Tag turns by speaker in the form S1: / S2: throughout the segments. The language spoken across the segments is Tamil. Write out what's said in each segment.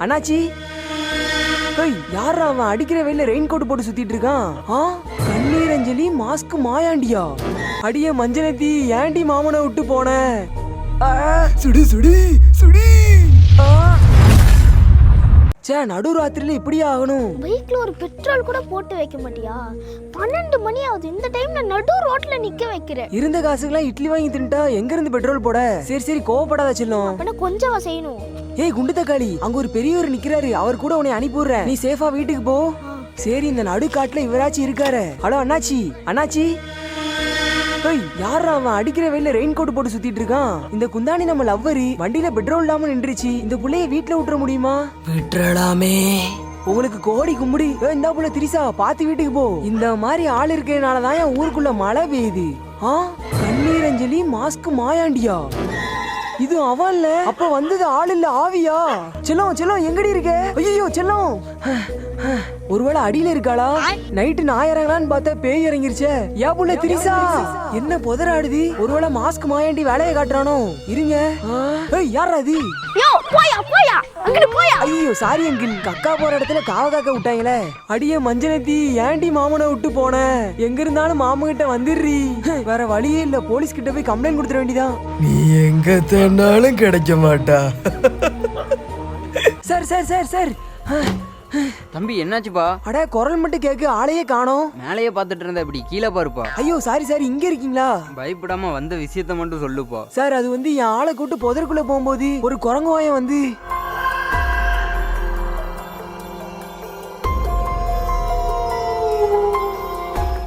S1: அண்ணாச்சி. ஏய், யாரா அவன் அடிக்கிற வெயில ரெயின் கோட் போட்டு சுத்திட்டு இருக்கான்? கண்ணீர் அஞ்சலி மாஸ்க் மாயாண்டியா? அடிய மஞ்சனத்தி, ஏண்டி மாமனை விட்டு போன? சுடி சுடி சுடி. நடுராத்திரில இப்படியே ஆகணும்?
S2: பைக்ல ஒரு பெட்ரோல் கூட போட்டு வைக்க மாட்டியா? 12 மணி ஆகுது, இந்த டைம்ல நடு ரோட்ல நிக்க வைக்கிற.
S1: இருந்த காசுக்கெல்லாம் இட்லி வாங்கி தின்ட்டா எங்க இருந்து பெட்ரோல் போட? சரி சரி, கோவப்படாத செல்லம்.
S2: அப்பனா கொஞ்சம் செய்யணும்.
S1: ஏய் குண்டு தக்காளி, அங்க ஒரு பெரியவர் நிக்கிறாரு, அவர் கூட உன்னை அனுப்பிடுறேன், நீ சேஃபா வீட்டுக்கு போ. சரி, இந்த நடுக்காட்டுல இவராச்சும் இருக்காரு. ஹலோ அண்ணாச்சி. அண்ணாச்சி. ஏய், யாரா அவன் அடிக்கிற வெயில ரெயின் கோட் போட்டு சுத்திட்டு இருக்கான்? இந்த குந்தாணி நம்ம லவ்வரு வண்டியில பெட்ரோல் இல்லாம நின்றுச்சு. இந்த புள்ளைய வீட்டுல விட்டுற முடியுமா? விட்டுறலாமே. உங்களுக்கு கோடி கும்பிடி. இந்த புள்ள திரிசா, பாத்து வீட்டுக்கு போ. இந்த மாதிரி ஆள் இருக்கிறதுனாலதான் என் ஊருக்குள்ள மழை பெய்யுது. கண்ணீர் அஞ்சலி மாஸ்க் மாயாண்டியா? இது அவன்ல அப்ப வந்தது ஆள் இல்ல, ஆவியா? செல்லம் செல்லம், எங்கடி இருக்க? ஐயோ செல்லம், ஒருவேளை அடியில இருக்காளா? நைட்டு நான் இறங்கலான்னு பார்த்தா பேய் இறங்கிருச்சே. ஏன் புள்ள திரிசா, என்ன புதராடுது? ஒருவேளை மாஸ்க் மாயாண்டி வேலையை காட்டுறானோ? இருங்க. யாரா அது? ஐயோ சாரி அங்கிள், கக்கா போற இடத்துல காவ காக்க விட்டாங்களே. அடியே மஞ்சனத்தி, ஏண்டி மாமனை விட்டு போன? எங்க இருந்தாலும் மாமன் கிட்ட வந்துடுறீ. வேற வழியே இல்ல, போலீஸ் கிட்ட போய் கம்ப்ளைண்ட் கொடுத்துட வேண்டியதான்.
S3: நீ எங்க தேடினாலும் கிடைக்க மாட்டா.
S1: Sir sir sir sir.
S4: தம்பி என்னாச்சுப்பா?
S1: அட, குரல் மட்டும் கேக்கு, ஆளையே காணோம்.
S4: மேலையே பாத்துட்டு இருந்த, இப்படி கீழே பாருப்பா.
S1: ஐயோ சாரி சார், இங்க இருக்கீங்களா?
S4: பயப்படாம வந்த விஷயத்த மட்டும் சொல்லுப்பா.
S1: சார், அது வந்து என் ஆளை கூட்டு புதருக்குள்ள போகும்போது ஒரு குரங்கு வாயம் வந்து.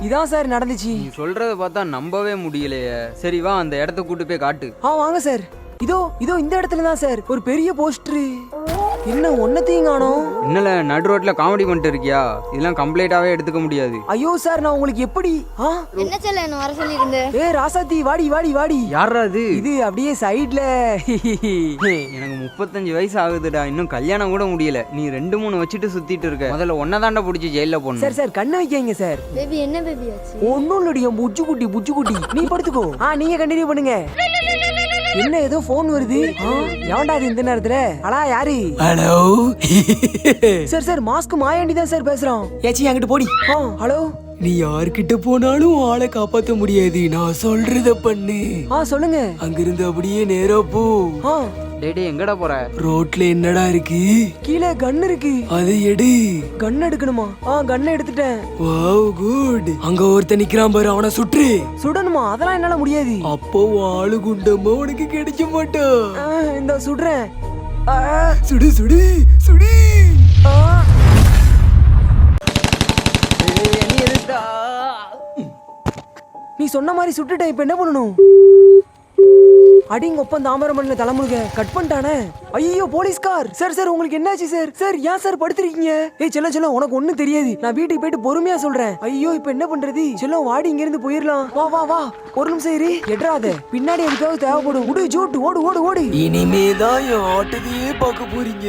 S1: இதான் சார் நடந்துச்சு.
S4: நீ சொல்றத பார்த்தா நம்பவே முடியலையே. சரி வா, அந்த இடத்த கூட்டு போய் காட்டு.
S1: வாங்க சார். இதோ இதோ இந்த இடத்துல தான் சார் ஒரு பெரிய போஸ்டர். என்ன ஒன்னத்தையும் காணோம்?
S4: இன்னல நடு ரோட்ல காமெடி பண்ணிட்டு இருக்கியா? இதெல்லாம் கம்ப்ளைண்டாவே எடுத்துக்க முடியாது.
S1: ஐயோ சார், நான் உங்களுக்கு எப்படி?
S2: என்ன சொல்ல என்ன வர சொல்லி இருந்தேன்?
S1: ராசாத்தி, வாடி வாடி வாடி.
S4: யாரா அது?
S1: இது அப்படியே சைடுல.
S4: எனக்கு 35 வயசு ஆகுதுடா, இன்னும் கல்யாணம் கூட முடியல. நீ 2-3 வச்சுட்டு சுத்திட்டு இருக்க. முதல்ல ஒன்னதாண்டா புடிச்சு ஜெயில போடணும்.
S1: சார் சார், கண்ணு வைக்கீங்க சார்.
S2: பேபி என்ன பேபி ஆச்சு?
S1: ஒண்ணும் இல்லடியா, புச்சு குட்டி புச்சு குட்டி. நீ படுத்துக்கோ. நீங்க கண்டினியூ பண்ணுங்க. என்ன ஏதோ போன் வருது? எவன்டா அது இந்த நேரத்துல? அடா யாரு?
S3: Hello
S1: sir sir, mask Mayandi தான் சார் பேசுறான். ஏச்சி அங்கிட்டு போடி. ஹலோ.
S3: நீ யார்கிட்ட போனாலும் ஆளை காப்பாத்த முடியாது, நான் சொல்றத பண்ணு.
S1: சொல்லுங்க.
S3: அங்கிருந்து அப்படியே நேரா போ.
S4: டேய் எங்கடா போற?
S3: ரோட்ல என்னடா இருக்கு?
S1: கீழே கன் இருக்கு,
S3: அதை எடு.
S1: கன் எடுக்கணுமா? கன் எடுத்துட்டேன்.
S3: Wow good. அங்க ஒருத்தன் நிக்கிறான் பாரு, அவனை சுற்று.
S1: சுடணுமா? அதெல்லாம் என்னால முடியாது.
S3: அப்போ ஆளு குண்டமா உனக்கு கிடைக்க மாட்டா.
S1: இந்த சுடுறேன்.
S3: சுடு சுடு சுடு.
S1: நீ சொன்ன மாதிரி சுட்டுட்ட, இப்ப என்ன பண்ணணும்? அடிங்க ஒப்பம் தாமரமல்ல தலைமுழுக கட் பண்ணிட்டானே. ஐயோ போலீஸ்கார். சார் சார், உங்களுக்கு என்னாச்சு சார்? சார் ஏன் சார் படுத்துருக்கீங்க? செல்லம் செல்லம், உனக்கு ஒண்ணும் தெரியாது, நான் வீட்டுக்கு போயிட்டு பொறுமையா சொல்றேன். ஐயோ இப்ப என்ன பண்றது? செல்லம் வாடி, இங்க இருந்து போயிடலாம். வா வா வா, ஒரு நிமிஷம் இரு. எட்ராத, பின்னாடி எதுக்காவது தேவைப்படும். உடு ஜூட்டு, ஓடு ஓடு ஓடு.
S3: இனிமேதான் என் ஆட்டத்தையே பார்க்க போறீங்க.